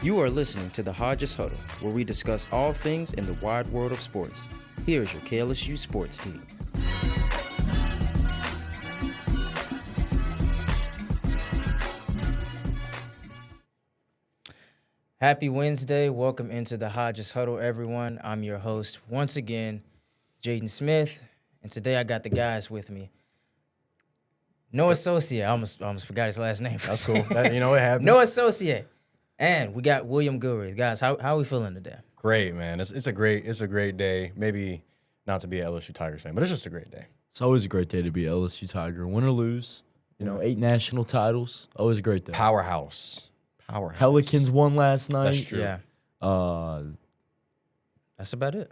You are listening to the Hodges Huddle, where we discuss all things in the wide world of sports. Here is your LSU sports team. Happy Wednesday. Welcome into the Hodges Huddle, everyone. I'm your host, once again, Jayden Smith, and today I got the guys with me. Noah Sauicer. I almost forgot his last name. That's cool. You know what happens. Noah Sauicer. And we got Will Gilreath. Guys, how are we feeling today? Great, man. It's a great day. Maybe not to be an LSU Tigers fan, but it's just a great day. It's always a great day to be an LSU Tiger. Win or lose, 8 national titles. Always a great day. Powerhouse. Pelicans won last night. That's true. Yeah. That's about it.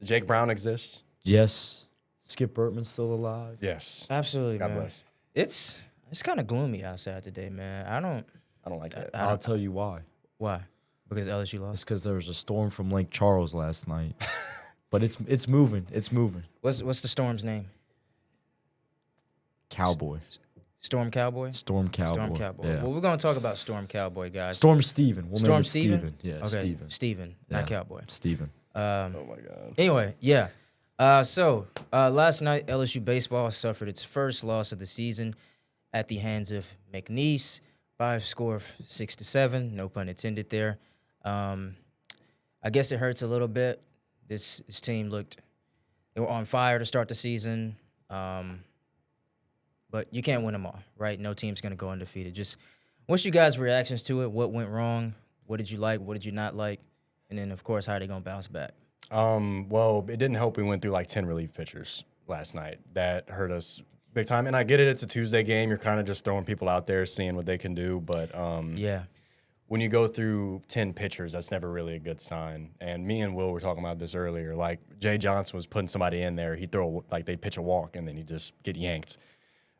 Jake Brown exists. Yes. Skip Bertman's still alive. Yes. Absolutely, God man. bless. It's kind of gloomy outside today, man. I don't like that. I'll tell you why. Why? Because LSU It's lost. because there was a storm from Lake Charles last night. But it's moving. It's moving. What's the storm's name? Cowboy. Storm Cowboy? Storm Cowboy. Storm Cowboy. Yeah. Well, we're going to talk about Storm Cowboy, guys. Storm Steven. We'll Storm name it Steven? Yeah, Okay. Steven. Steven, not Yeah. Cowboy. Steven. Oh my God. Anyway, yeah. So last night, LSU Baseball suffered its first loss of the season at the hands of McNeese by a score of 6-7. No pun intended there. I guess it hurts a little bit. This team they were on fire to start the season. But you can't win them all, right? No team's going to go undefeated. Just what's you guys' reactions to it? What went wrong? What did you like? What did you not like? And then, of course, how are they going to bounce back? Well, it didn't help we went through like 10 relief pitchers last night. That hurt us big time. And I get it. It's a Tuesday game. You're kind of just throwing people out there, seeing what they can do. But Yeah. when you go through 10 pitchers, that's never really a good sign. And me and Will were talking about this earlier. Like, Jay Johnson was putting somebody in there. He'd they'd pitch a walk, and then he'd just get yanked.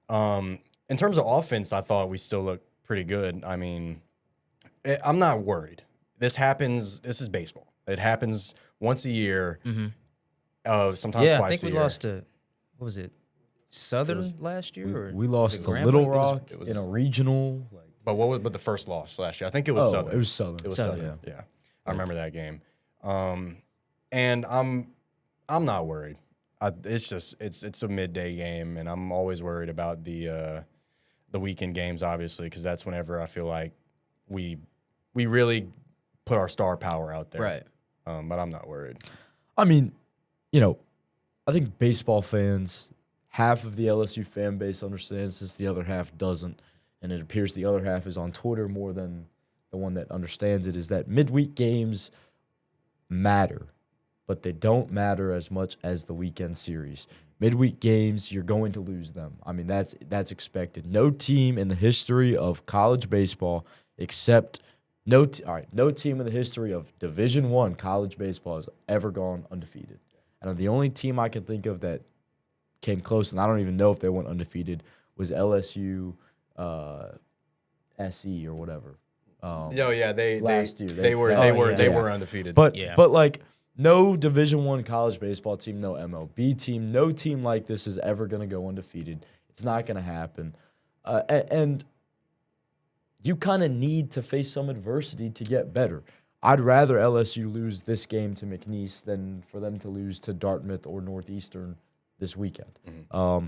In terms of offense, I thought we still looked pretty good. I mean, I'm not worried. This happens. This is baseball. It happens once a year, sometimes twice a year. Yeah, I think we lost to, what was it, Southern last year? We lost to Grambling? Little Rock it was- in a regional. But the first loss last year? I think it was Southern. It was Southern. It was Southern, Southern. Yeah. I remember that game. And I'm not worried. It's just it's a midday game, and I'm always worried about the weekend games, obviously, because that's whenever I feel like we really put our star power out there. Right. But I'm not worried. I mean, I think baseball fans, half of the LSU fan base understands this, the other half doesn't. And it appears the other half is on Twitter more than the one that understands it, is that midweek games matter, but they don't matter as much as the weekend series. Midweek games, you're going to lose them. I mean, that's expected. No team in the history of college baseball except no team in the history of Division I college baseball has ever gone undefeated. And the only team I can think of that came close, and I don't even know if they went undefeated, was LSU SE or whatever. Last year they were undefeated. But like no Division I college baseball team, no MLB team, no team like this is ever going to go undefeated. It's not going to happen. And you kind of need to face some adversity to get better. I'd rather LSU lose this game to McNeese than for them to lose to Dartmouth or Northeastern this weekend. Mm-hmm.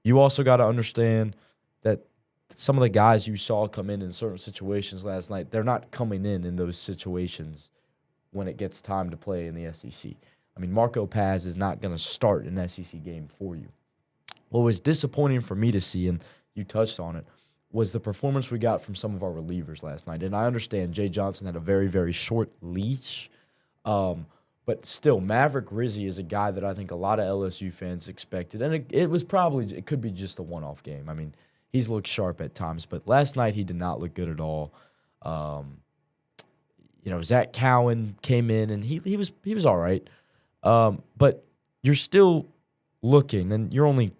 You also got to understand that some of the guys you saw come in certain situations last night, they're not coming in those situations when it gets time to play in the SEC. I mean, Marco Paz is not going to start an SEC game for you. What was disappointing for me to see, and you touched on it, was the performance we got from some of our relievers last night. And I understand Jay Johnson had a very, very short leash, but still, Maverick Rizzi is a guy that I think a lot of LSU fans expected. And it could be just a one-off game. I mean, he's looked sharp at times, but last night he did not look good at all. Zach Cowan came in, and he was all right. But you're still looking, and you're only,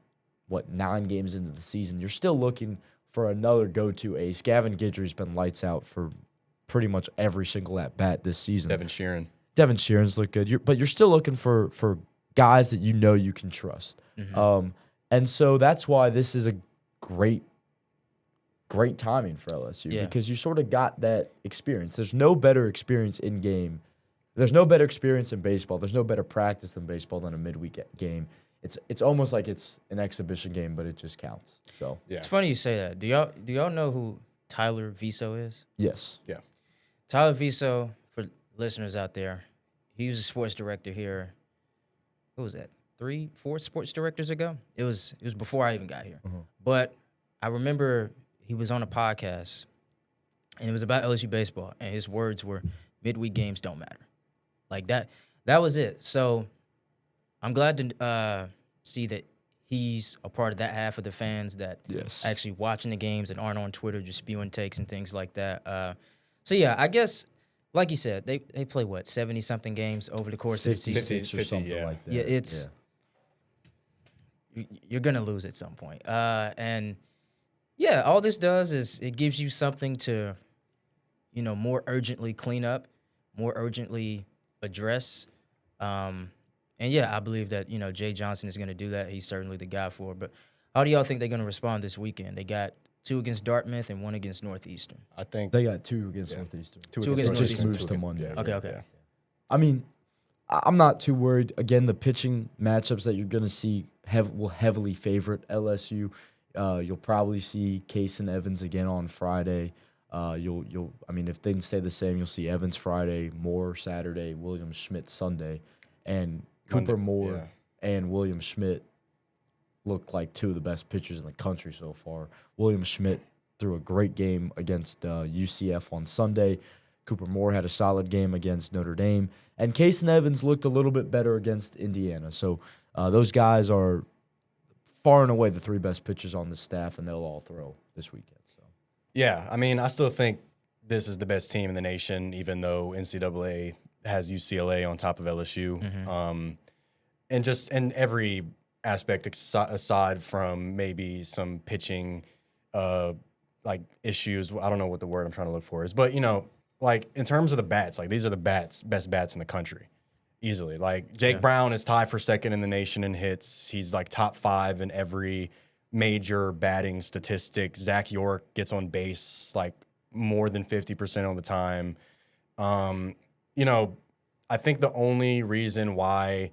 9 games into the season. You're still looking for another go-to ace. Gavin Guidry's been lights out for pretty much every single at-bat this season. Devin Sheeran's looked good. But you're still looking for guys that you can trust. Mm-hmm. And so that's why this is a great great timing for LSU Yeah. because you sort of got that experience. There's no better experience in game. There's no better experience in baseball. There's no better practice than baseball than a midweek game. It's almost like it's an exhibition game, but it just counts. So Yeah. It's funny you say that. Do y'all know who Tyler Viso is? yes, Yeah. Tyler Viso, for listeners out there, he was a sports director here. What was that? 3-4 sports directors ago? It was before I even got here. But I remember he was on a podcast, and it was about LSU baseball, and his words were, midweek games don't matter. Like that was it. So I'm glad to see that he's a part of that half of the fans that yes, actually watching the games and aren't on Twitter just spewing takes and things like that. So, yeah, I guess, like you said, they play, 70-something games over the course of the season. 50, or something yeah. like that. Yeah, it's you're going to lose at some point. And, yeah, all this does is it gives you something to, more urgently clean up, more urgently address. And, yeah, I believe that, Jay Johnson is going to do that. He's certainly the guy for it. But how do y'all think they're going to respond this weekend? They got 2 against Dartmouth and 1 against Northeastern. I think they got 2 against Northeastern. 2 against It just Northeastern. moves to Monday. Yeah. Okay. Yeah. I mean, I'm not too worried. Again, the pitching matchups that you're going to see will heavily favorite LSU. You'll probably see Case and Evans again on Friday. I mean, if things stay the same, you'll see Evans Friday, Moore Saturday, William Schmidt Sunday, and Cooper Moore and William Schmidt look like 2 of the best pitchers in the country so far. William Schmidt threw a great game against UCF on Sunday. Cooper Moore had a solid game against Notre Dame. And Case and Evans looked a little bit better against Indiana. So those guys are far and away the 3 best pitchers on the staff, and they'll all throw this weekend. So Yeah, I mean, I still think this is the best team in the nation, even though NCAA has UCLA on top of LSU. And just in every aspect aside from maybe some pitching like issues. I don't know what the word I'm trying to look for is, but like in terms of the bats, like these are the best bats in the country, easily. Like Jake Brown is tied for second in the nation in hits. He's like top 5 in every major batting statistic. Zach York gets on base like more than 50% of the time. I think the only reason why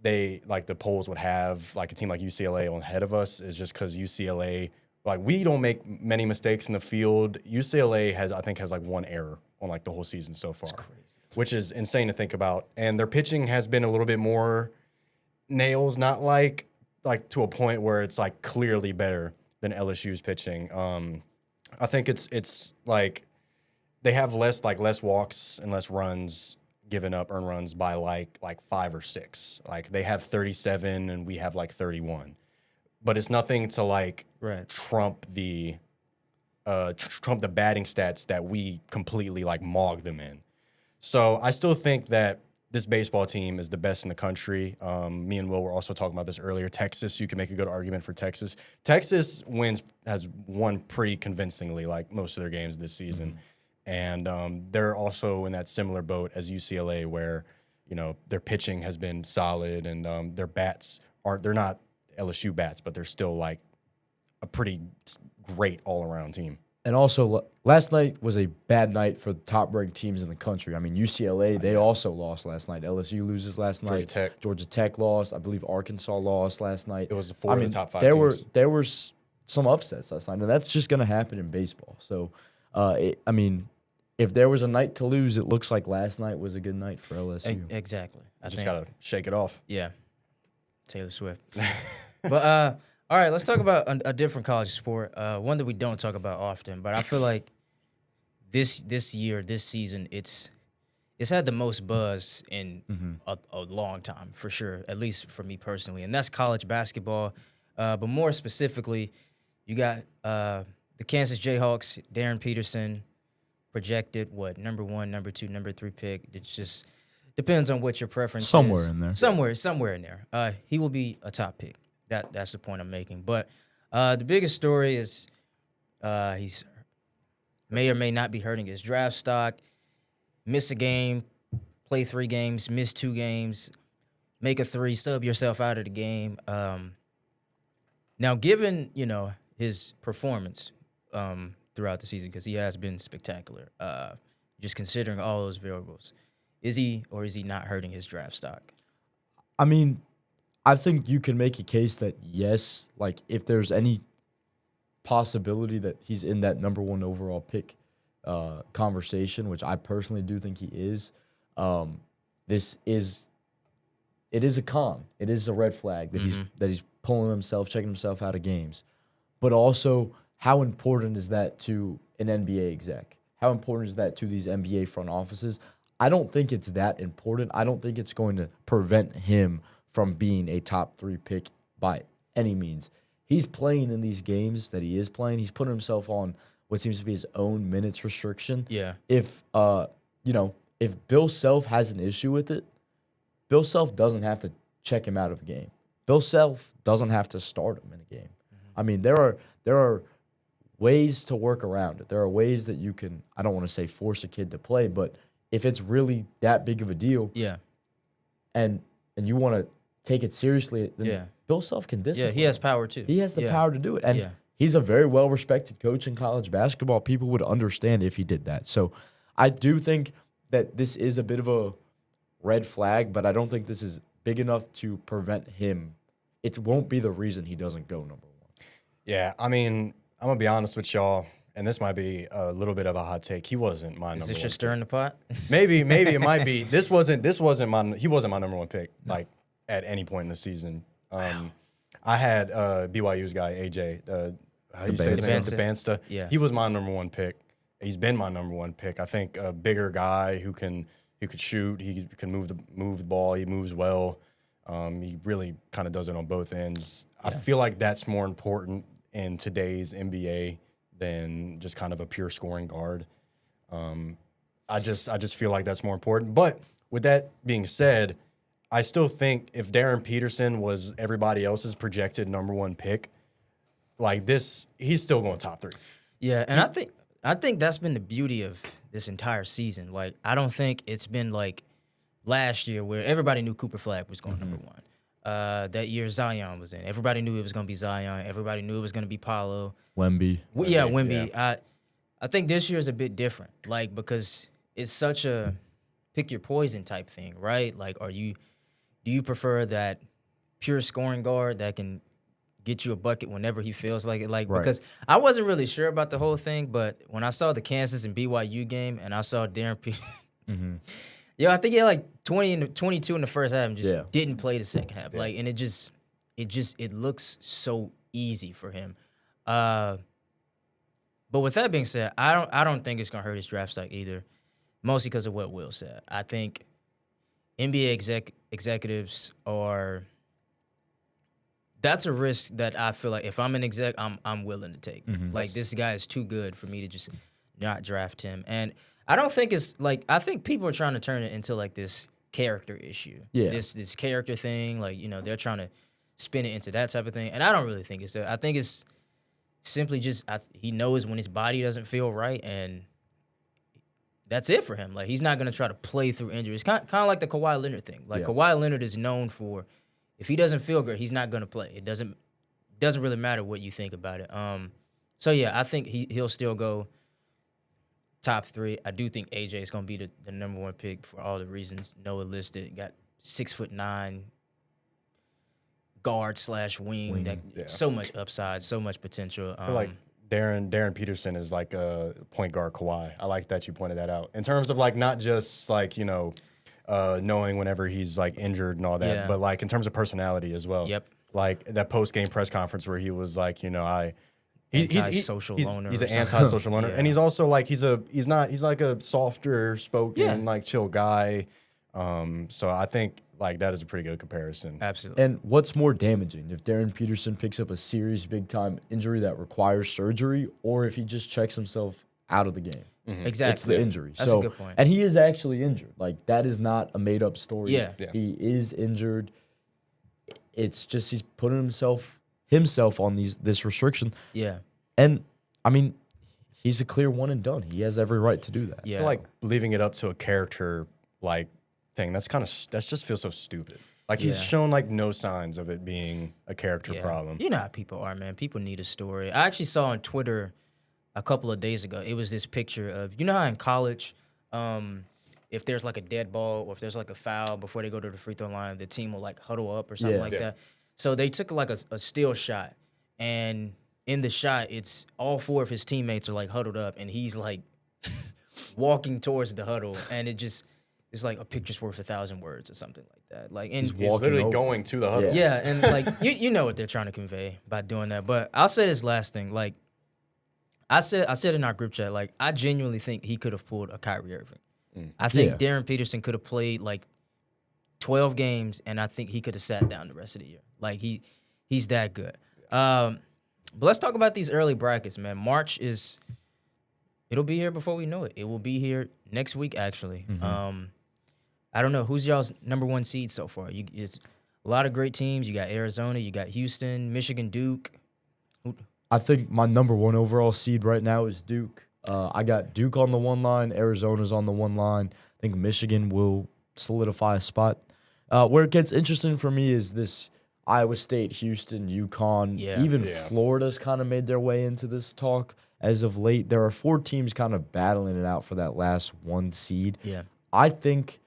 they like the polls would have like a team like UCLA on ahead of us is just because UCLA, like we don't make many mistakes in the field. UCLA has like 1 error on like the whole season so far, which is insane to think about. And their pitching has been a little bit more nails, not like to a point where it's like clearly better than LSU's pitching. I think it's like they have less walks and less runs given up, earned runs by like 5 or 6. Like they have 37 and we have like 31. But it's nothing to like trump the batting stats that we completely like mog them in. So I still think that this baseball team is the best in the country. Me and Will were also talking about this earlier. Texas, you can make a good argument for Texas. Texas has won pretty convincingly like most of their games this season. And they're also in that similar boat as UCLA where, their pitching has been solid and their bats they're not LSU bats, but they're still like a pretty great all-around team. And also, last night was a bad night for the top-ranked teams in the country. I mean, UCLA, they also lost last night. LSU loses last night. Georgia Tech lost. I believe Arkansas lost last night. It was 4 of the top 5 teams. There there were some upsets last night, and that's just going to happen in baseball. So, if there was a night to lose, it looks like last night was a good night for LSU. Exactly. I just got to shake it off. Yeah. Taylor Swift. But, all right, let's talk about a different college sport, one that we don't talk about often. But I feel like this season, it's had the most buzz in a long time, for sure, at least for me personally. And that's college basketball. But more specifically, you got the Kansas Jayhawks, Darren Peterson, projected, number 1, number 2, number 3 pick. It just depends on what your preference is. Somewhere in there. Somewhere in there. He will be a top pick. That's the point I'm making. But the biggest story is he's may or may not be hurting his draft stock, miss a game, play 3 games, miss 2 games, make a 3, sub yourself out of the game. Now, given, his performance, throughout the season because he has been spectacular. Just considering all those variables, is he or is he not hurting his draft stock? I mean, I think you can make a case that yes, like if there's any possibility that he's in that number 1 overall pick conversation, which I personally do think he is, it is a con. It is a red flag that he's pulling himself, checking himself out of games. But also, how important is that to an NBA exec? How important is that to these NBA front offices? I don't think it's that important. I don't think it's going to prevent him from being a top 3 pick by any means. He's playing in these games that he is playing. He's putting himself on what seems to be his own minutes restriction. Yeah. If if Bill Self has an issue with it, Bill Self doesn't have to check him out of a game. Bill Self doesn't have to start him in a game. I mean, there are ways to work around it. There are ways that you can, I don't want to say force a kid to play, but if it's really that big of a deal, and you want to take it seriously, then Bill Self can discipline. Yeah, he has power too. He has the power to do it. And he's a very well-respected coach in college basketball. People would understand if he did that. So I do think that this is a bit of a red flag, but I don't think this is big enough to prevent him. It won't be the reason he doesn't go number 1. Yeah, I mean, I'm going to be honest with y'all, and this might be a little bit of a hot take. He wasn't my number 1 Is this just pick. stirring the pot? Maybe it might be. He wasn't my number 1 pick, like, at any point in the season. I had BYU's guy, AJ, how you say his name? DeBansta. Yeah. He was my number 1 pick. He's been my number 1 pick. I think a bigger guy who could shoot, he can move the ball, he moves well. He really kind of does it on both ends. I feel like that's more important in today's NBA than just kind of a pure scoring guard. I just feel like that's more important. But with that being said, I still think if Darren Peterson was everybody else's projected number 1 pick, like this, he's still going top 3. Yeah, and I think that's been the beauty of this entire season. Like, I don't think it's been like last year where everybody knew Cooper Flagg was going number 1. That year Zion was in. Everybody knew it was going to be Zion. Everybody knew it was going to be Paolo. Wemby. Wemby. Yeah. I think this year is a bit different, like, because it's such a pick your poison type thing, right? Like, do you prefer that pure scoring guard that can get you a bucket whenever he feels like it? Like, because I wasn't really sure about the whole thing, but when I saw the Kansas and BYU game and I saw Darren Peterson, I think he had like 20 and 22 in the first half and just didn't play the second half. Like, and it looks so easy for him. But with that being said, I don't think it's gonna hurt his draft stock either, mostly because of what Will said. I think NBA executives that's a risk that I feel like if I'm an exec, I'm willing to take. Like, this guy is too good for me to just not draft him. And I don't think it's like, I think people are trying to turn it into like this character issue. Yeah. This character thing, like, they're trying to spin it into that type of thing. And I don't really think it's that. I think it's simply just he knows when his body doesn't feel right, and that's it for him. Like, he's not going to try to play through injuries. Kind of like the Kawhi Leonard thing. Like, Kawhi Leonard is known for, if he doesn't feel good, he's not going to play. It doesn't really matter what you think about it. So, yeah, I think he'll still go top 3. I do think AJ is going to be the number 1 pick for all the reasons Noah listed. Got 6'9" guard / wing. That so much upside, so much potential. I feel like Darren Peterson is like a point guard Kawhi. I like that you pointed that out. In terms of like not just like, knowing whenever he's like injured and all that, but like in terms of personality as well. Yep. Like that post-game press conference where he was like, anti-social loner. He's an anti-social loner, and he's also like he's like a softer spoken, like chill guy. So I think like that is a pretty good comparison. Absolutely. And what's more damaging, if Darren Peterson picks up a serious big-time injury that requires surgery, or if he just checks himself out of the game? Exactly. It's the injury. That's a good point. And he is actually injured. Like, that is not a made-up story. Yeah. He is injured. It's just he's putting himself on this restriction. Yeah. And, I mean, he's a clear one and done. He has every right to do that. Yeah. I feel like leaving it up to a character like thing, that just feels so stupid. Like, he's shown like no signs of it being a character problem. You know how people are, man. People need a story. I actually saw on Twitter a couple of days ago. It was this picture of, you know how in college, if there's like a dead ball or if there's like a foul before they go to the free throw line, the team will like huddle up or something like that. So they took like a still shot, and in the shot, it's all 4 of his teammates are like huddled up, and he's like walking towards the huddle, and it's like a picture's worth 1,000 words or something like that. Like, and He's literally over. going to the huddle. yeah, and like you know what they're trying to convey by doing that. But I'll say this last thing. Like I said in our group chat, like I genuinely think he could have pulled a Kyrie Irving. I think Darren Peterson could have played like 12 games, and I think he could have sat down the rest of the year. Like he's that good. But let's talk about these early brackets, man. March it'll be here before we know it. It will be here next week, actually. I don't know. Who's y'all's number 1 seed so far? It's a lot of great teams. You got Arizona, you got Houston, Michigan, Duke. I think my number 1 overall seed right now is Duke. I got Duke on the 1 line. Arizona's on the 1 line. I think Michigan will solidify a spot. Where it gets interesting for me is this Iowa State, Houston, UConn, even Florida's kind of made their way into this talk as of late. There are 4 teams kind of battling it out for that last 1 seed. Yeah. I think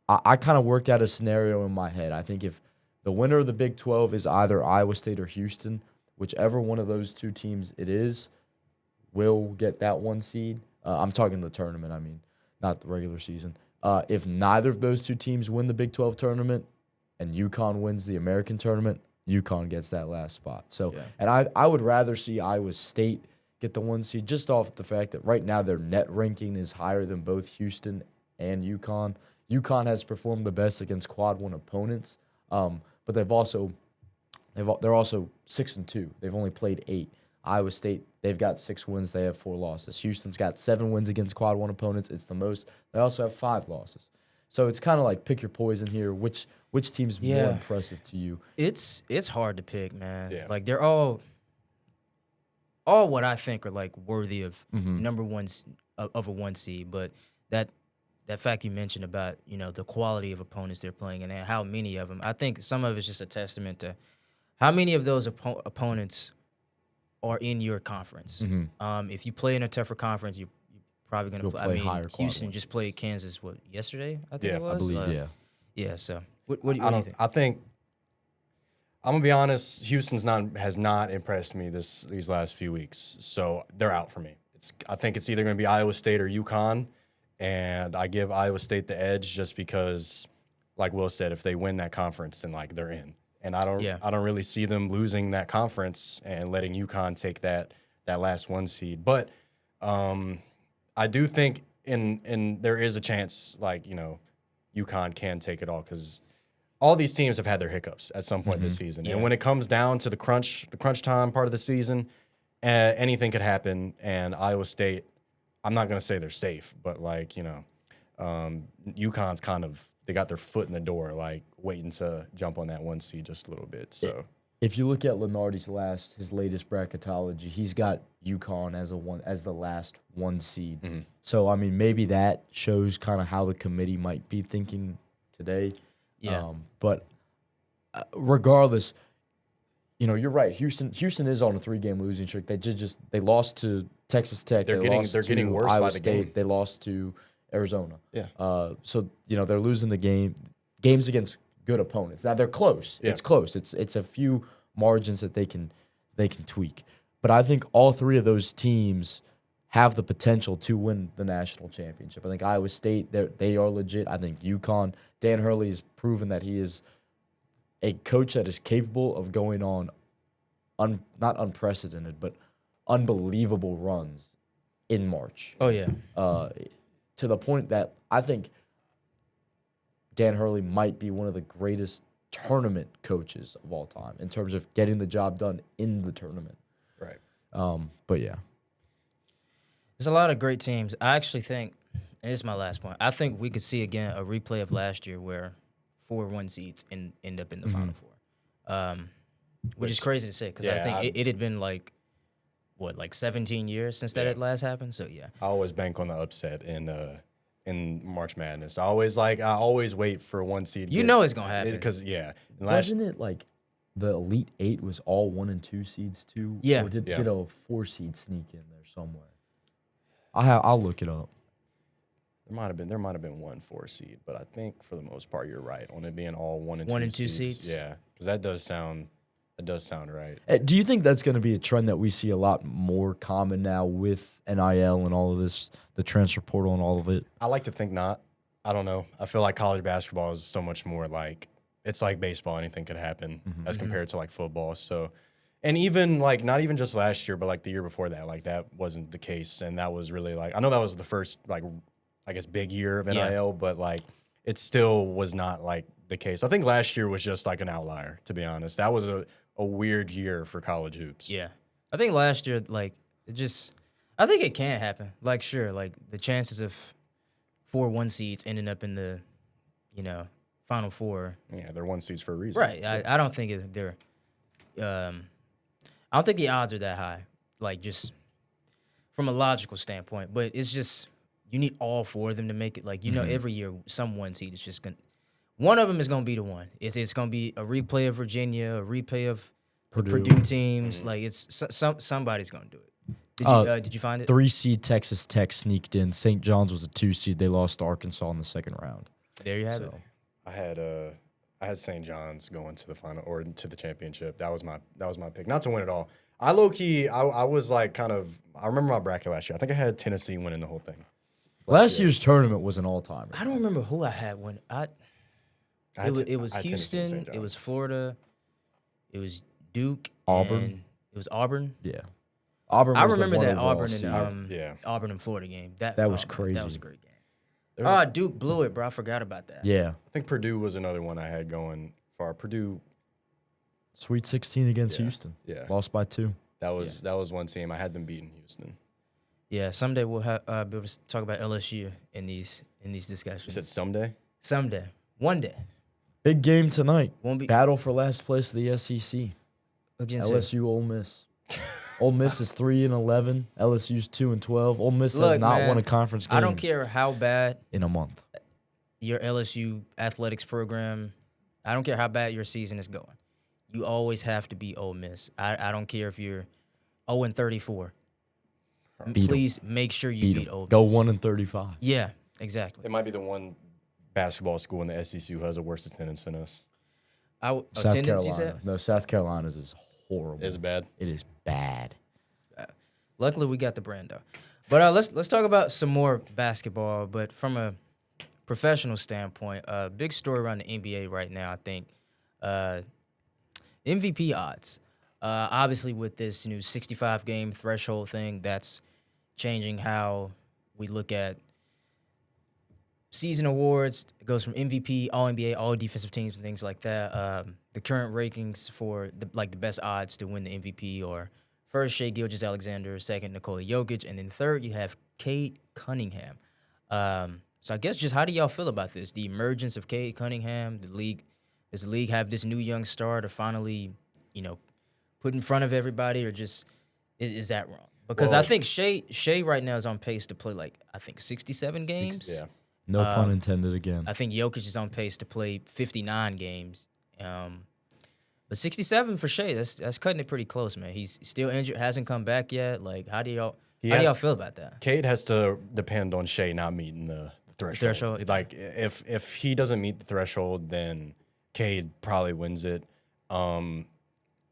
I kind of worked out a scenario in my head. I think if the winner of the Big 12 is either Iowa State or Houston, whichever one of those 2 teams it is, will get that 1 seed. I'm talking the tournament, I mean, not the regular season. If neither of those 2 teams win the Big 12 tournament and UConn wins the American tournament, UConn gets that last spot. So, and I would rather see Iowa State get the 1 seed just off the fact that right now their net ranking is higher than both Houston and UConn. UConn has performed the best against quad 1 opponents, but they're also 6-2. They've only played 8. Iowa State, they've got 6 wins. They have 4 losses. Houston's got 7 wins against quad 1 opponents. It's the most. They also have 5 losses. So it's kind of like pick your poison here. Which team's more impressive to you? It's hard to pick, man. Yeah. Like they're all what I think are like worthy of number 1 of a 1 seed. But that fact you mentioned about the quality of opponents they're playing and how many of them, I think some of it's just a testament to how many of those opponents are in your conference. If you play in a tougher conference, you're probably going to play. I mean, Houston just played Kansas yesterday? I think it was. I believe. Yeah. So what do you think? I think I'm gonna be honest. Houston's has not impressed me these last few weeks, so they're out for me. I think it's either going to be Iowa State or UConn, and I give Iowa State the edge just because, like Will said, if they win that conference, then like they're in. And I don't really see them losing that conference and letting UConn take that last 1 seed. But I do think in there is a chance like UConn can take it all because all these teams have had their hiccups at some point this season. And when it comes down to the crunch time part of the season, anything could happen. And Iowa State, I'm not going to say they're safe, but like UConn's kind of they got their foot in the door, like waiting to jump on that 1 seed just a little bit. So if you look at Lenardi's his latest bracketology, he's got UConn as the last 1 seed. So I mean, maybe that shows kind of how the committee might be thinking today. Yeah. But regardless, you're right. Houston is on a 3-game losing streak. They lost to Texas Tech. They're getting worse Iowa by the State. game. They lost to Arizona. Yeah. So they're losing the games against good opponents. Now they're close. Yeah. It's close. It's a few margins that they can tweak. But I think all 3 of those teams have the potential to win the national championship. I think Iowa State, they are legit. I think UConn, Dan Hurley has proven that he is a coach that is capable of going on not unprecedented, but unbelievable runs in March. Oh yeah. To the point that I think Dan Hurley might be one of the greatest tournament coaches of all time in terms of getting the job done in the tournament. Right. But yeah. There's a lot of great teams. I actually think, and this is my last point, I think we could see again a replay of last year where 4 1 seeds end up in the Final Four, which is crazy to say because I think it had been like 17 years since that had last happened. So yeah, I always bank on the upset in March Madness. I always wait for 1 seed. It's gonna happen because wasn't it like the Elite Eight was all 1 and 2 seeds too? Yeah. Or did Yeah. a 4 seed sneak in there somewhere? I'll look it up. There might have been 1 4 seed, but I think for the most part you're right on it being all 1 and 1 2 and 2 seeds. seeds? Yeah, because that does sound right. Do you think that's going to be a trend that we see a lot more common now with NIL and all of this, the transfer portal and all of it? I like to think not. I don't know. I feel like college basketball is so much more like it's like baseball. Anything could happen as compared to like football. So, and even like not even just last year, but like the year before that, like that wasn't the case. And that was really like I know that was the first like I guess big year of NIL, but like it still was not like the case. I think last year was just like an outlier, to be honest. That was a weird year for college hoops. Yeah. I think last year, like, I think it can happen. Like, sure, like, the chances of 4 1 seeds ending up in the, Final Four. Yeah, they're 1 seeds for a reason. Right. I don't think they're, I don't think the odds are that high, like, just from a logical standpoint. But it's just, you need all 4 of them to make it. Like, every year, some 1 seed is just going to, one of them is going to be the one. It's going to be a replay of Virginia, a replay of Purdue teams. Like, it's somebody's going to do it. Did you find it? 3 seed Texas Tech sneaked in. St. John's was a 2 seed. They lost to Arkansas in the second round. There you have it. I had St. John's going to the final or to the championship. That was my pick. Not to win it all. I low key I was like kind of I remember my bracket last year. I think I had Tennessee winning the whole thing. Last year's tournament was an all-timer. I don't remember who I had when it was I had Tennessee and Houston, St. it was John's. Florida, it was Duke, Auburn. and it was Auburn. Yeah. Auburn. I Was the remember one that overall Auburn seed. and Auburn and Florida game. That was man, that crazy. was a great game. Duke blew it, bro. I forgot about that. Yeah. I think Purdue was another one I had going far. Purdue. Sweet 16 against Yeah. Houston. Yeah. Lost by 2. That was one team I had them beating Houston. Yeah, someday we'll be able to talk about LSU in these You discussions. said someday? Someday, one day, Big game tonight. won't be Battle for last place of the SEC. against LSU Ole Miss. Ole Miss is 3-11. LSU's 2-12. Ole Miss has Look, not man, won a conference game I don't care how bad in a month. your LSU athletics program, I don't care how bad your season is going. You always have to beat Ole Miss. I don't care if you're 0-34. Beat 'em. Please make sure you beat Beat 'em. Ole Miss. Go 1-35. Yeah, exactly. It might be the one basketball school in the SEC who has a worse attendance than us. South Attendance, you Carolina. said? No, South Carolina's is horrible. Is it bad? It is bad. Luckily, we got the brand though. But let's talk about some more basketball. But from a professional standpoint, big story around the NBA right now. I think MVP odds. Obviously, with this new 65-game threshold thing, that's changing how we look at season awards. It goes from MVP, All NBA, All Defensive Teams, and things like that. The current rankings for the best odds to win the MVP are first Shai Gilgeous-Alexander, second Nikola Jokic, and then third you have Cade Cunningham. So I guess just how do y'all feel about this? The emergence of Cade Cunningham, does the league have this new young star to finally, put in front of everybody, or just is that wrong? Because Well, I think Shai right now is on pace to play 67 games. Yeah. No pun intended again. I think Jokic is on pace to play 59 games. But 67 for Shai, that's cutting it pretty close, man. He's still injured, hasn't come back yet. Like, how do y'all feel about that? Cade has to depend on Shai not meeting the threshold. Like, if he doesn't meet the threshold, then Cade probably wins it.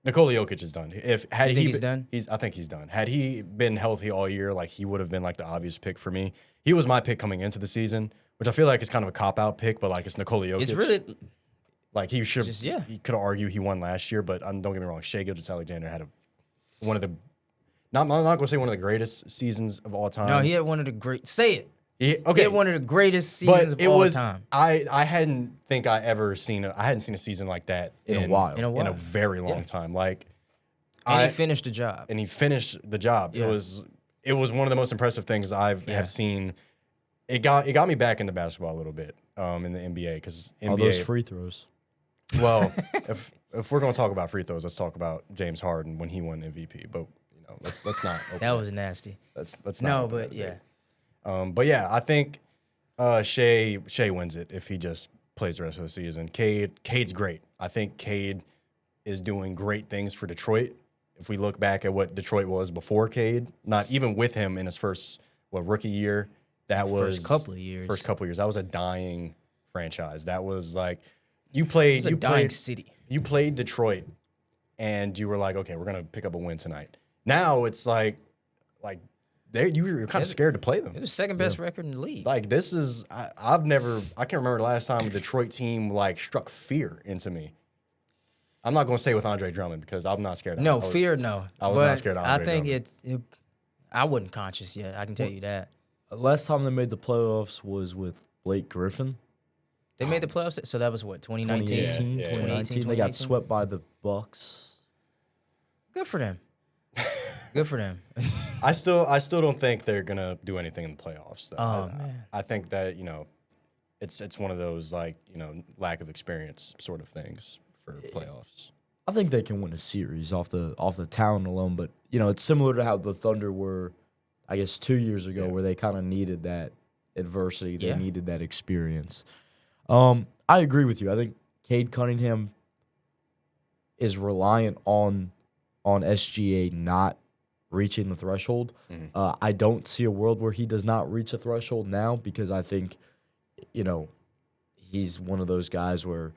Nikola Jokic is done. You think he's done? I think he's done. Had he been healthy all year, like he would have been like the obvious pick for me. He was my pick coming into the season, which I feel like is kind of a cop-out pick, but like it's Nikola Jokic. It's really like he should. Just, yeah. He could argue he won last year, but don't get me wrong. Shai Gilgeous-Alexander had one of the. I'm not going to say one of the greatest seasons of all time. no. He had one of the great. Say it. He He had one of the greatest seasons but of all time. I hadn't seen a season like that In a while. in a very long time. Like, And he finished the job. and he finished the job. Yeah. It was one of the most impressive things have seen. It got me back into basketball a little bit in the NBA because All those free throws. Well, if we're going to talk about free throws, let's talk about James Harden when he won MVP. But let's not. Open That was nasty. Let's not. No, open but that yeah. debate. But yeah, I think Shai wins it if he just plays the rest of the season. Cade's great. I think Cade is doing great things for Detroit. If we look back at what Detroit was before Cade, not even with him in his first rookie year, that was First couple of years. That was a dying franchise. That was like you dying city. You played Detroit, and you were like, okay, we're gonna pick up a win tonight. Now it's like you're kind of scared to play them. It was second best record in the league. Like this is I can't remember the last time a Detroit team like struck fear into me. I'm not going to say with Andre Drummond because I'm not scared. No. I was not scared of Andre Drummond. I wasn't conscious yet. I can tell you that. Last time they made the playoffs was with Blake Griffin. They made the playoffs, so that was what, 2019? 2019. They got swept by the Bucks. Good for them. Good for them. I still don't think they're gonna do anything in the playoffs. Though. Man. I think that it's one of those lack of experience sort of things for playoffs. I think they can win a series off the talent alone, but it's similar to how the Thunder were, I guess 2 years ago, where they kind of needed that adversity, they needed that experience. I agree with you. I think Cade Cunningham is reliant on SGA not reaching the threshold. Mm-hmm. I don't see a world where he does not reach a threshold now because I think, he's one of those guys where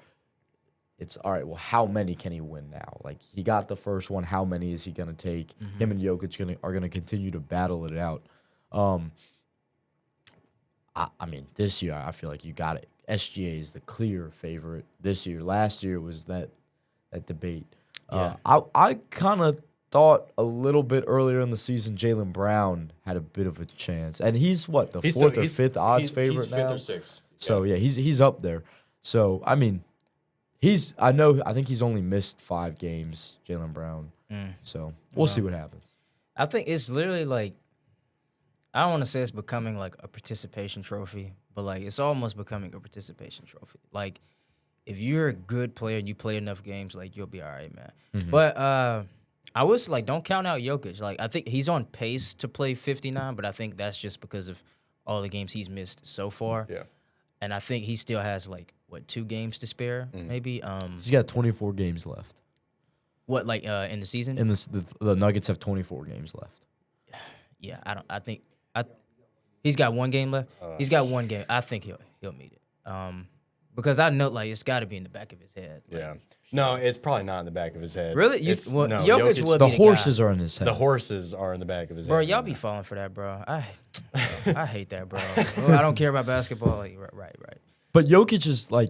it's, all right, well, how many can he win now? Like, he got the first one. How many is he going to take? Mm-hmm. Him and Jokic are going to continue to battle it out. I mean, this year, I feel like you got it. SGA is the clear favorite this year. Last year was that debate. Yeah. I kind of thought a little bit earlier in the season Jaylen Brown had a bit of a chance. And he's what, the fourth or fifth odds favorite he's now? Fifth or sixth. So, yeah, he's up there. So, I mean, I think he's only missed 5 games, Jaylen Brown. So, we'll see what happens. I think it's literally like, I don't want to say it's becoming like a participation trophy, but like it's almost becoming a participation trophy. Like, if you're a good player and you play enough games, like you'll be all right, man. Mm-hmm. But I was like, don't count out Jokic. Like, I think he's on pace to play 59, but I think that's just because of all the games he's missed so far. Yeah. And I think he still has like 2 games to spare, maybe. He's got 24 games left. What, like in the season? And the Nuggets have 24 games left. Yeah, he's got 1 game left. He's got 1 game. I think he'll meet it. Because I know like it's got to be in the back of his head. Like, Yeah. No, it's probably not in the back of his head. Really? No, Jokic would The be horses guy. are in his head. the horses are in the back of his Bro, head. y'all be falling for that, bro. I hate that, bro. I don't care about basketball. Like, right. But Jokic is like,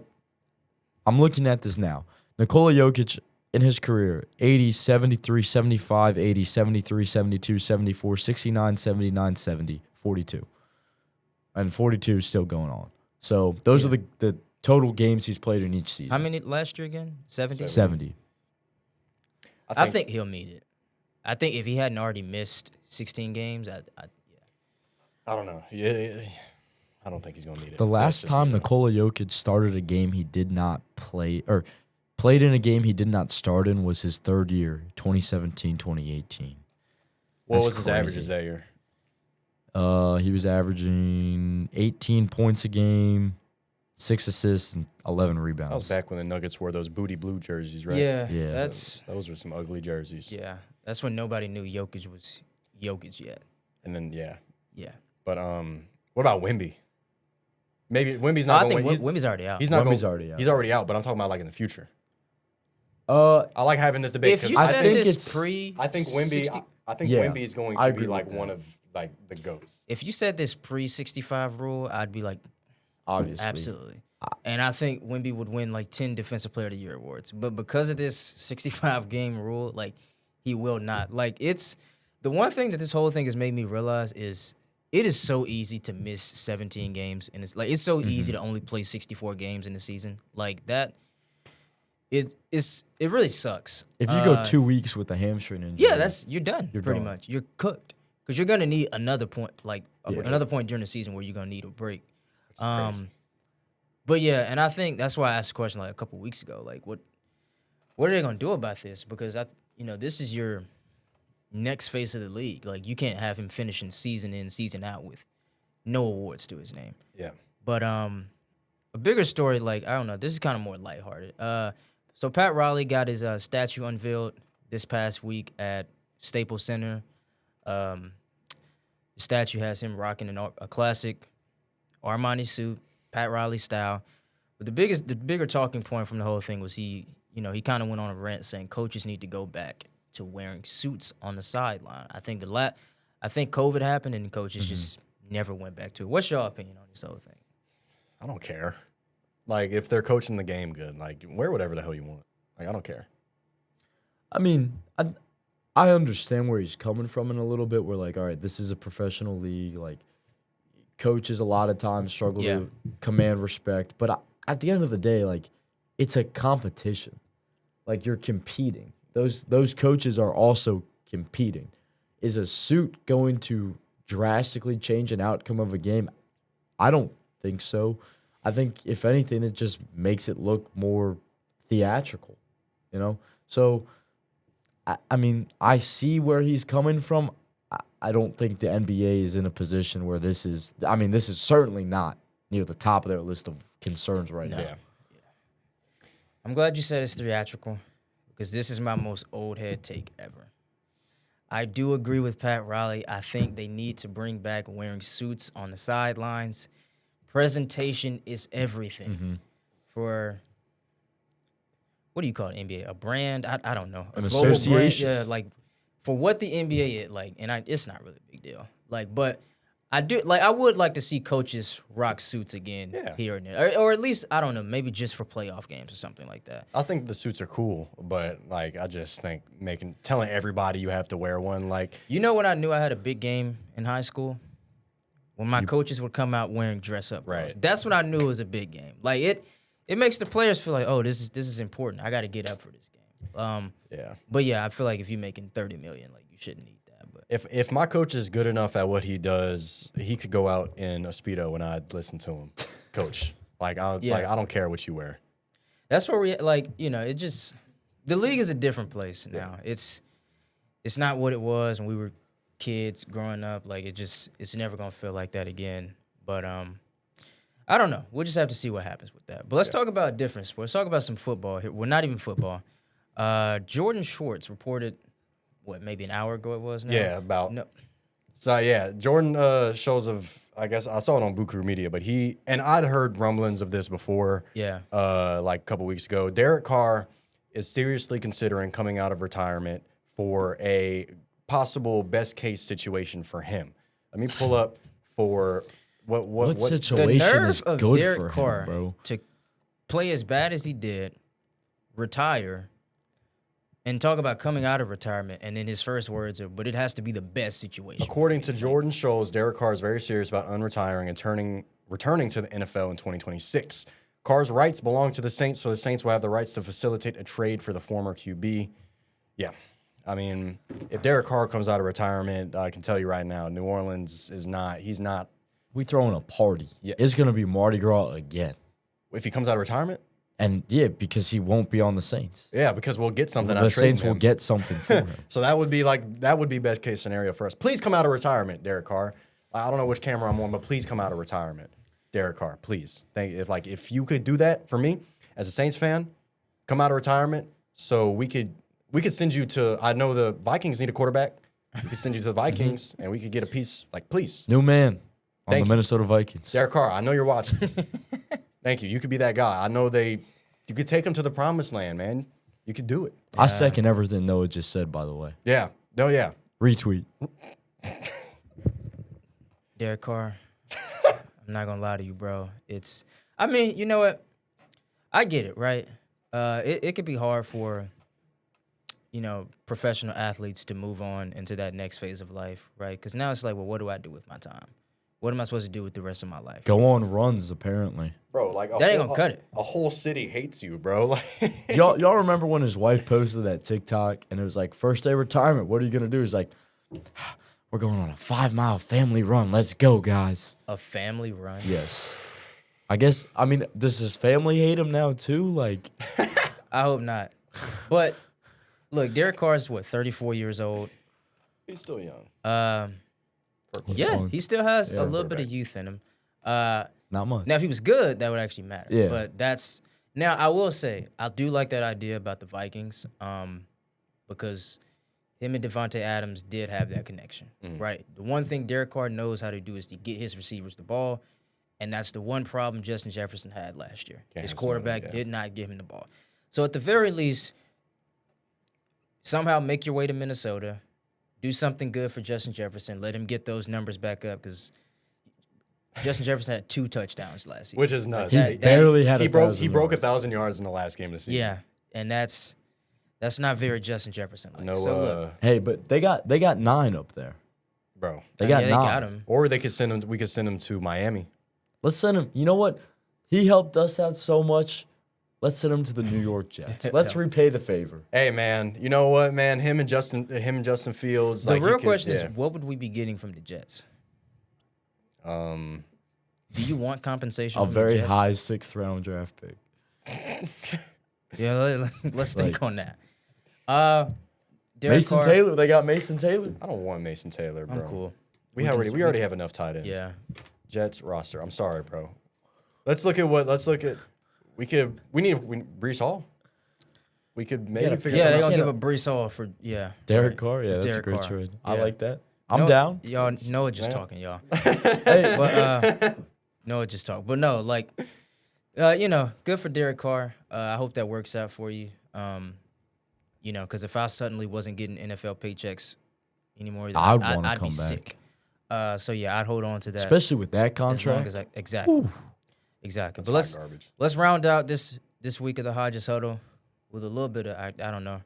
I'm looking at this now. Nikola Jokic in his career, 80, 73, 75, 80, 73, 72, 74, 69, 79, 70, 42. And 42 is still going on. So those are the total games he's played in each season. How many last year again? 70? 70. I think he'll meet it. I think if he hadn't already missed 16 games, I don't know. Yeah, I don't think he's going to meet it. The last time Nikola Jokic started a game he did not play, or played in a game he did not start in, was his 3rd year, 2017-2018. What That's was his crazy. averages that year? He was averaging 18 points a game, 6 assists, and 11 rebounds. That was back when the Nuggets wore those booty blue jerseys, right? Yeah. Yeah. Those were some ugly jerseys. Yeah. That's when nobody knew Jokic was Jokic yet. And then yeah. But What about Wemby? Maybe Wemby's not I going. think Wemby's already out. He's not Wemby's going. already out. He's already out. But I'm talking about like in the future. Uh, I like having this debate If you because said think this it's- pre, I think Wemby. 60 I think Yeah, Wemby is going I to be agree like with one that. of like the goats. if you said this pre 65 rule, I'd be like, obviously. absolutely. And I think Wemby would win like 10 Defensive Player of the Year awards. But because of this 65 game rule, like he will not. Like it's the one thing that this whole thing has made me realize is it is so easy to miss 17 games, and it's like it's so easy to only play 64 games in the season. Like that, it really sucks. If you go 2 weeks with a hamstring injury, Yeah, you're done. You're pretty done. much. You're cooked because you're gonna need another point, like Yeah. another point during the season where you're gonna need a break. Crazy. But yeah, and I think that's why I asked the question like a couple weeks ago, like what are they gonna do about this? Because this is your next face of the league. Like you can't have him finishing season in, season out with no awards to his name. Yeah. But a bigger story, like I don't know, this is kind of more lighthearted. So Pat Riley got his statue unveiled this past week at Staples Center. The statue has him rocking a classic Armani suit, Pat Riley style. But the bigger talking point from the whole thing was he kind of went on a rant saying coaches need to go back to wearing suits on the sideline. I think COVID happened and coaches just never went back to it. What's your opinion on this whole thing? I don't care. Like, if they're coaching the game good, like, wear whatever the hell you want. Like, I don't care. I mean, I understand where he's coming from in a little bit. Where like, all right, this is a professional league. Like, coaches a lot of times struggle to command respect. But at the end of the day, like, it's a competition. Like, you're competing. Those coaches are also competing. Is a suit going to drastically change an outcome of a game? I don't think so. I think, if anything, it just makes it look more theatrical, you know? So, I mean, I see where he's coming from. I don't think the NBA is in a position where this is certainly not near the top of their list of concerns right now. Yeah. I'm glad you said it's theatrical because this is my most old head take ever. I do agree with Pat Riley. I think they need to bring back wearing suits on the sidelines. Presentation is everything for, what do you call it, NBA? A brand? I don't know. An global association? brand? Yeah, like, for what the NBA is, like, and it's not really a big deal. Like, but I would like to see coaches rock suits again here and there. Or at least, I don't know, maybe just for playoff games or something like that. I think the suits are cool, but, like, I just think telling everybody you have to wear one, like. You know when I knew I had a big game in high school? When my coaches would come out wearing dress-up clothes. Right. That's when I knew it was a big game. Like, it makes the players feel like, oh, this is important. I got to get up for this game. But yeah, I feel like if you're making $30 million, like, you shouldn't need that. But If my coach is good enough at what he does, he could go out in a Speedo and I'd listen to him, coach. Like, I don't care what you wear. that's where the league is a different place now. It's not what it was when we were kids growing up. Like, it's never gonna feel like that again. But I don't know. We'll just have to see what happens with that. But let's talk about different sports. Talk about some football here. Well, not even football. Jordan Schwartz reported, maybe an hour ago it was now? Yeah, about. No. So, yeah, Jordan shows of, I guess, I saw it on Buku Media, but I'd heard rumblings of this before. Yeah. Like a couple weeks ago. Derek Carr is seriously considering coming out of retirement for a possible best case situation for him. Let me pull up for what situation the nerve is of good Derek for Carr him, bro. to play as bad as he did, retire, and talk about coming out of retirement, and then his first words are, but it has to be the best situation. According to Jordan Scholes, Derek Carr is very serious about unretiring and returning to the NFL in 2026. Carr's rights belong to the Saints, so the Saints will have the rights to facilitate a trade for the former QB. Yeah. I mean, if Derek Carr comes out of retirement, I can tell you right now, New Orleans he's not. We throwing a party. Yeah. It's going to be Mardi Gras again. If he comes out of retirement? And, yeah, because he won't be on the Saints. Yeah, because we'll get something. The Saints will get something for him. So that would be best case scenario for us. Please come out of retirement, Derek Carr. I don't know which camera I'm on, but please come out of retirement, Derek Carr. Please. If you could do that for me as a Saints fan, come out of retirement, so we could send you to. I know the Vikings need a quarterback. We could send you to the Vikings, and we could get a piece. Like, please, New man on Thank the you. Minnesota Vikings. Derek Carr. I know you're watching. Thank you. You could be that guy. I know you could take them to the promised land, man. You could do it. I second everything Noah just said, by the way. Yeah. No, yeah. Retweet. Derek Carr, I'm not gonna lie to you, bro. I mean, you know what? I get it, right? It could be hard for, professional athletes to move on into that next phase of life, right? Because now it's like, well, what do I do with my time? What am I supposed to do with the rest of my life? Go on runs, apparently. Bro, like that ain't gonna cut it. A whole city hates you, bro. Like, y'all remember when his wife posted that TikTok and it was like, first day retirement, what are you gonna do? He's like, we're going on a 5-mile family run. Let's go, guys. A family run? Yes. Does his family hate him now too? Like, I hope not. But look, Derek Carr's 34 years old. he's still young. Yeah, he still has a little bit quarterback. of youth in him. not much. Now, if he was good, that would actually matter. Yeah. But that's Now, I will say, I do like that idea about the Vikings because him and Devontae Adams did have that connection, right? The one thing Derek Carr knows how to do is to get his receivers the ball, and that's the one problem Justin Jefferson had last year. His quarterback did not give him the ball. So at the very least, somehow make your way to Minnesota, do something good for Justin Jefferson, let him get those numbers back up because Justin Jefferson had 2 touchdowns last season. Which is nuts. He barely had he 1,000 He broke yards. 1,000 yards in the last game of the season. Yeah, and that's not very Justin Jefferson-like. No, So look, Hey, but they got 9 up there. bro. They got yeah, 9. they got him. Or they could send him. We could send him to Miami. Let's send him. You know what? He helped us out so much. Let's send him to the New York Jets. Let's repay the favor. Hey, man. You know what, man? Him and Justin Fields. The like, real question is, what would we be getting from the Jets? Um, Do you want compensation? A from very the Jets? high 6th round draft pick. Yeah, let's think Like- on that. Derek Mason Carr, Taylor. They got Mason Taylor. I don't want Mason Taylor, bro. I'm cool. We already have enough tight ends. Yeah, Jets roster. I'm sorry, bro. Let's look at. We need Brees Hall. We could maybe gotta- figure yeah, they're something gonna out. give a Brees Hall for Derek right. Carr. Yeah, that's Derek a great Carr. trade. I Yeah. like that. I'm No- down. Y'all, Noah just Yeah. talking, y'all. Hey, But Noah just talk. But no, like, good for Derek Carr. I hope that works out for you. Because if I suddenly wasn't getting NFL paychecks anymore, then I'd wanna I'd come be back. sick. So yeah, I'd hold on to that. especially with that as long contract. as exactly. But That's hot garbage. let's round out this week of the Hodges Huddle with a little bit of I don't know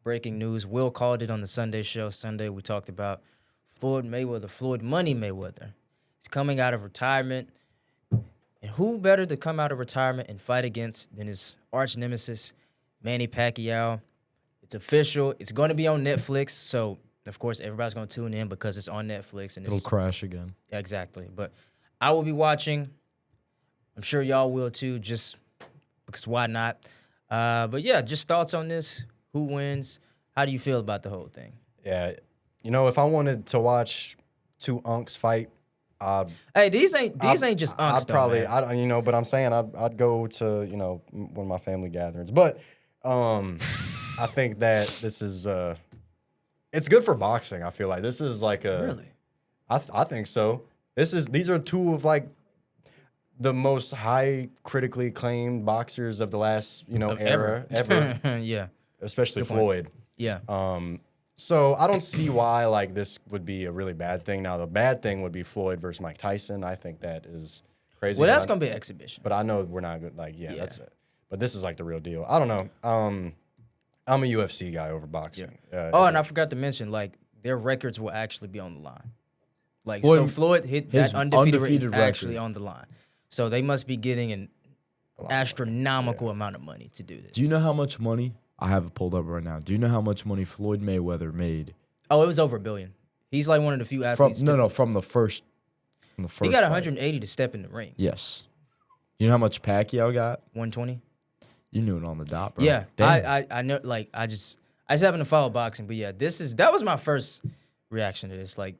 breaking news. Will called it on the Sunday show. Sunday we talked about Floyd Money Mayweather. He's coming out of retirement, and who better to come out of retirement and fight against than his arch nemesis, Manny Pacquiao? It's official. It's going to be on Netflix, so of course everybody's going to tune in because it's on Netflix and It'll it's crash again. exactly. But I will be watching. I'm sure y'all will too, just because why not? But yeah, just thoughts on this. Who wins? How do you feel about the whole thing? Yeah, if I wanted to watch 2 unks fight, Hey, these ain't just unks, I'd probably, man. but I'm saying I'd go to one of my family gatherings. But I think that this is it's good for boxing. I feel like this is like a Really? I think so. These are 2 of like the most high critically acclaimed boxers of the last era ever, Yeah. especially point. Floyd. Yeah. So I don't see why like this would be a really bad thing. Now the bad thing would be Floyd versus Mike Tyson. I think that is crazy. Well, that's gonna be an exhibition. But I know we're not good. Like Yeah. that's it. But this is like the real deal. I don't know. I'm a UFC guy over boxing. Oh, and I forgot to mention, like, their records will actually be on the line. Like, Floyd- so Floyd hit his that undefeated record is undefeated actually record. on the line. So they must be getting an A lot of money. astronomical amount of money to do this. Do you know how much money? I have it pulled up right now. Do you know how much money Floyd Mayweather made? Oh, it was over $1 billion. He's like one of the few From athletes. from the first. From the first. He got fight. 180 to step in the ring. Yes. You know how much Pacquiao got? 120. You knew it on the dot, bro. Yeah, Damn. I know. Like, I just happen to follow boxing, but yeah, that was my first reaction to this. Like,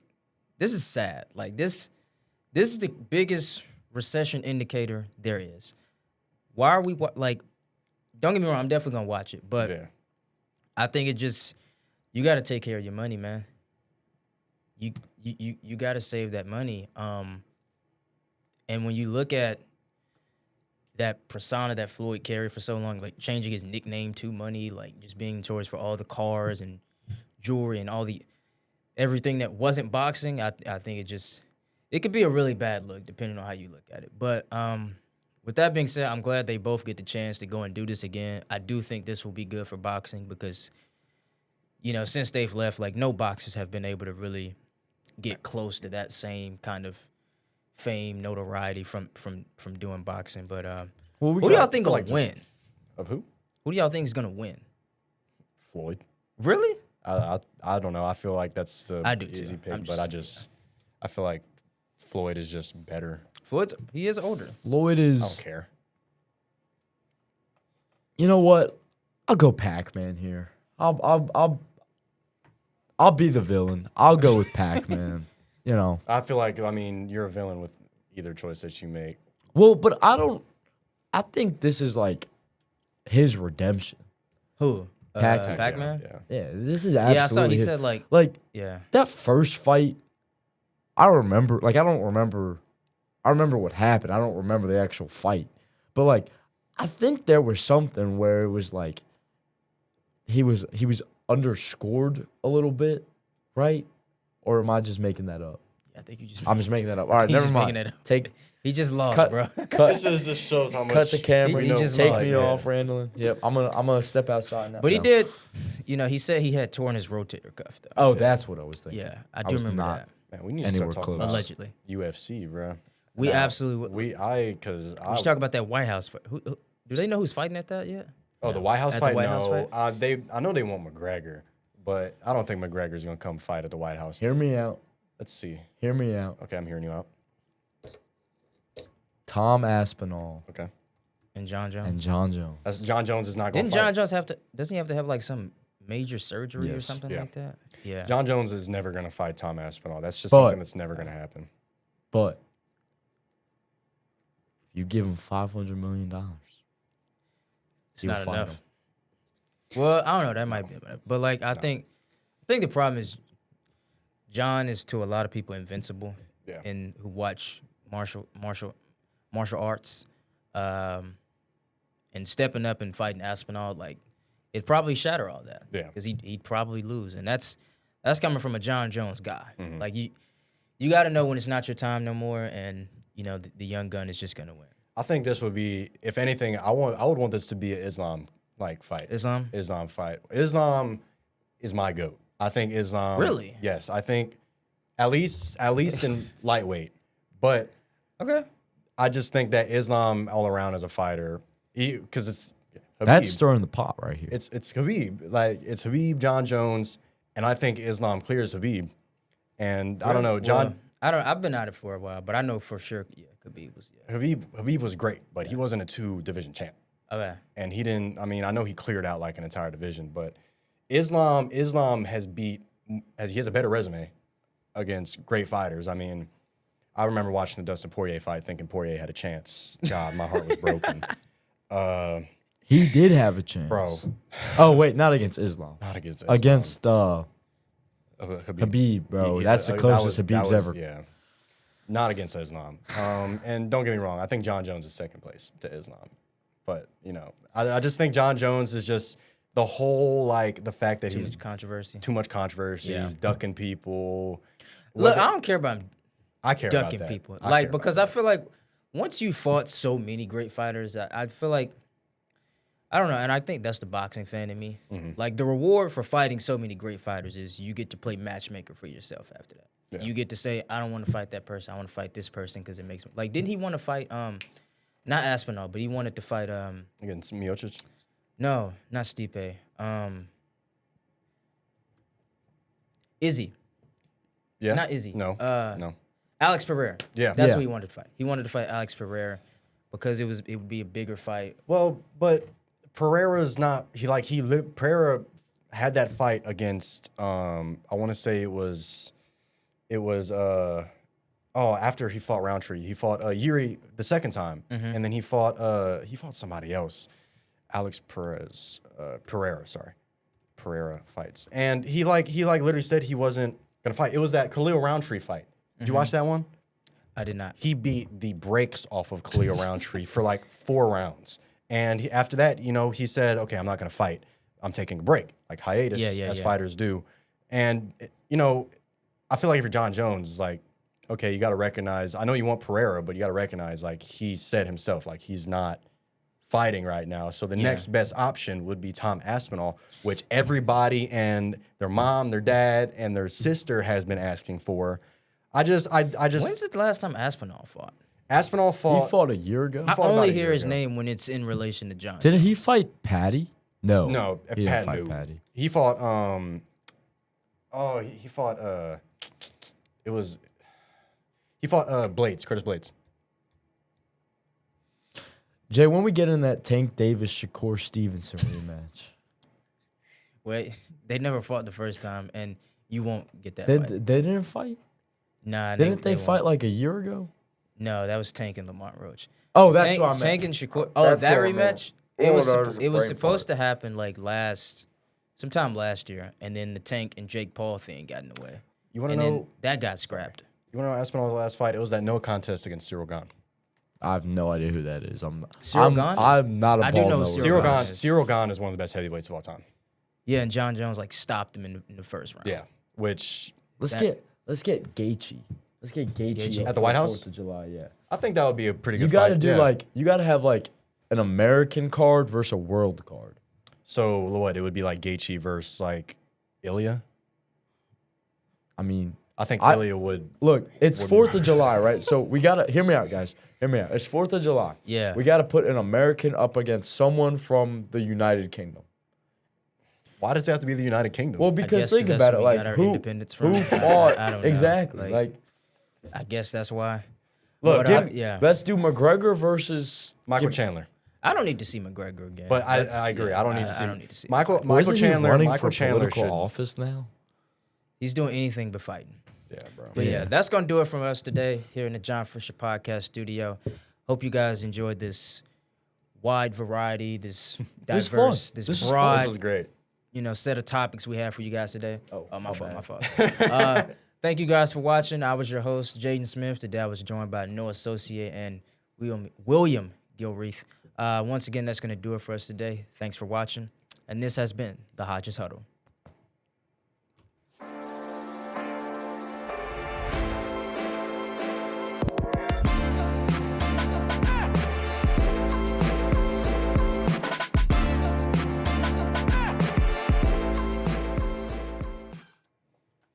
this is sad. Like, this is the biggest recession indicator there is. Why are we like? Don't get me wrong, I'm definitely gonna watch it, but Yeah. I think you got to take care of your money, man. You got to save that money. And when you look at that persona that Floyd carried for so long, like changing his nickname to Money, like just being choice for all the cars and jewelry and everything that wasn't boxing, I think it could be a really bad look depending on how you look at it. But with that being said, I'm glad they both get the chance to go and do this again. I do think this will be good for boxing because, since they've left, like no boxers have been able to really get close to that same kind of fame, notoriety from doing boxing. But who do y'all think gonna win? Of who? Who do y'all think is gonna win? Floyd. Really? I don't know. I feel like that's the I do too. easy pick, I'm but I feel like Floyd is just better. He is older. Floyd I is. don't care. You know what? I'll go Pac-Man here. I'll be the villain. I'll go with Pac-Man. I feel like you're a villain with either choice that you make. Well, but I think this is like his redemption. Who? Pac-Man. Pac-Man? Yeah. Yeah, this is absolutely. Yeah, I saw he his- said like yeah. that first fight. I remember. Like I don't remember. I remember what happened. I don't remember the actual fight, but like I think there was something where it was like he was underscored a little bit, right? Or am I just making that up? I think you just I'm just making that up. All right, He's never just mind. making it up. Take he just lost, cut, bro. cut, This just shows how much. cut the camera. he just Take lost, me yeah. off, Randall. Yep, I'm gonna step outside now. But he No. did, he said he had torn his rotator cuff though. Oh, that's what I was thinking. Yeah, I I do was remember not- that. Man, we need to Anywhere start talking close. about Allegedly. UFC, bro. We Nah, absolutely we should talk about that White House fight. Who, do they know who's fighting at that yet? Oh, the White House At the fight? White No. House fight? I know they want McGregor, but I don't think McGregor's going to come fight at the White House. Hear me out. Let's see. Hear me out. Okay, I'm hearing you out. Tom Aspinall Okay. And John Jones. and John Jones. John Jones is not going Didn't to fight. John Jones have to? Doesn't he have to have like some major surgery or Yes. something Yeah. like that? Yeah. John Jones is never going to fight Tom Aspinall. That's just But- something that's never going to happen. But you give him $500 million. It's He'll not fight enough. him. Well, I don't know. That might be enough. But like, I think the problem is John is to a lot of people invincible, Yeah. and who watch martial arts, and stepping up and fighting Aspinall, like it probably shatter all that. Yeah. because he'd probably lose, and that's coming from a John Jones guy. Mm-hmm. Like you got to know when it's not your time no more, and the young gun is just gonna win. I think this would be, if anything, I would want this to be an Islam fight. Islam. Fight. Islam is my goat. I think Islam. Really? Yes, I think at least in lightweight, but Okay. I just think that Islam all around as a fighter, because it's Habib. That's stirring the pot right here. It's Habib. Like it's Habib, John Jones, and I think Islam clears Habib. And I don't know, John. Well, I've been at it for a while, but I know for sure. Yeah, Khabib was. Yeah. Habib was great, but he wasn't a 2-division champ. Okay. And he didn't. I mean, I know he cleared out like an entire division, but Islam has he has a better resume against great fighters. I mean, I remember watching the Dustin Poirier fight, thinking Poirier had a chance. God, my heart was broken. He did have a chance. Bro. Oh, wait, not against Islam. Not against Islam. Against Habib. Habib, bro. He- That's the that closest was- Habib's that was- ever. Yeah. Not against Islam. And don't get me wrong, I think John Jones is second place to Islam. But, I just think John Jones is just the whole, like, the fact that Too he's much controversy. too much controversy. Yeah. He's ducking people. Look, I don't care about him I care ducking about that. people. I Like, care because about I feel like once you fought so many great fighters, I feel like, I don't know, and I think that's the boxing fan in me. Mm-hmm. Like, the reward for fighting so many great fighters is you get to play matchmaker for yourself after that. Yeah. You get to say, I don't want to fight that person. I want to fight this person because it makes me. Like, didn't he want to fight, not Aspinall, but he wanted to fight, against Miocic. no, not Stipe. Izzy. Yeah. Not Izzy. No. No. Alex Pereira. Yeah. That's Yeah. who he wanted to fight. He wanted to fight Alex Pereira because it would be a bigger fight. Well, but Pereira's not. Pereira had that fight against. I want to say it was. After he fought Roundtree, he fought Yuri the second time, and then he fought somebody else, Alex Pereira. Sorry, Pereira fights, and he literally said he wasn't gonna fight. It was that Khalil Roundtree fight. Did you watch that one? I did not. He beat the brakes off of Khalil Roundtree for like 4 rounds. And after that, he said, okay, I'm not going to fight. I'm taking a break, like hiatus, as fighters do. And, I feel like if you're John Jones, it's like, okay, you got to recognize, I know you want Pereira, but you got to recognize, like, he said himself, like, he's not fighting right now. So the next best option would be Tom Aspinall, which everybody and their mom, their dad, and their sister has been asking for. I just. When's the last time Aspinall fought? Aspinall He fought. fought a year ago. I fought about only a hear year his ago. name when it's in relation to John. Didn't he fight Patty? No. No, he didn't Pat fight knew. Patty. He fought. He fought. He fought Blades, Curtis Blades. Jay, when we get in that Tank Davis Shakur Stevenson rematch, Wait, they never fought the first time, and you won't get that they fight. didn't fight. Nah, Didn't they fight won't. like a year ago? No, that was Tank and Lamont Roach. Oh, that's Tank, what I meant. Tank and Shakur. Oh, That's that what I meant. rematch? It was Oh, no, it was brain supposed fart. to happen like sometime last year, and then the Tank and Jake Paul thing got in the way. You want to And then know? that got scrapped. You want to know Espinal's last fight? It was that no contest against Cyril Gane. I have no idea who that is. Cyril Gane? I'm not a I do ball know knower. Cyril Gane. Cyril Gane is one of the best heavyweights of all time. Yeah, and John Jones like stopped him in the first round. Yeah, which Let's get Gaethje. Let's get Gaethje At the White House? 4th of July. Yeah. I think that would be a pretty good You got to fight. do you got to have like an American card versus a world card. So what? It would be like Gaethje versus like Ilya. I mean, I think Ilya would. look, it's 4th of July, right? So we got to hear me out, guys. Hear me out. It's 4th of July. Yeah. We got to put an American up against someone from the United Kingdom. Why does it have to be the United Kingdom? Well, I because guess think that's about it, where we like got our who independence from. fought I don't know. exactly like I guess that's why. Look, But yeah. let's do McGregor versus Michael Chandler. I don't need to see McGregor again. But That's- I agree. yeah, I don't need to see. I don't need to see. Michael Well, isn't he Chandler. running Michael for Chandler political should. office now. He's doing anything but fighting. Yeah, bro. But yeah, Yeah. that's going to do it from us today here in the John Fisher Podcast Studio. Hope you guys enjoyed this wide variety, this was fun. diverse, this This was fun. broad, This was great. Set of topics we have for you guys today. Oh, my my fault, bad. my fault. Thank you guys for watching. I was your host, Jayden Smith. Today I was joined by no associate and William Gilreath. Once again, that's going to do it for us today. Thanks for watching. And this has been the Hodges Huddle.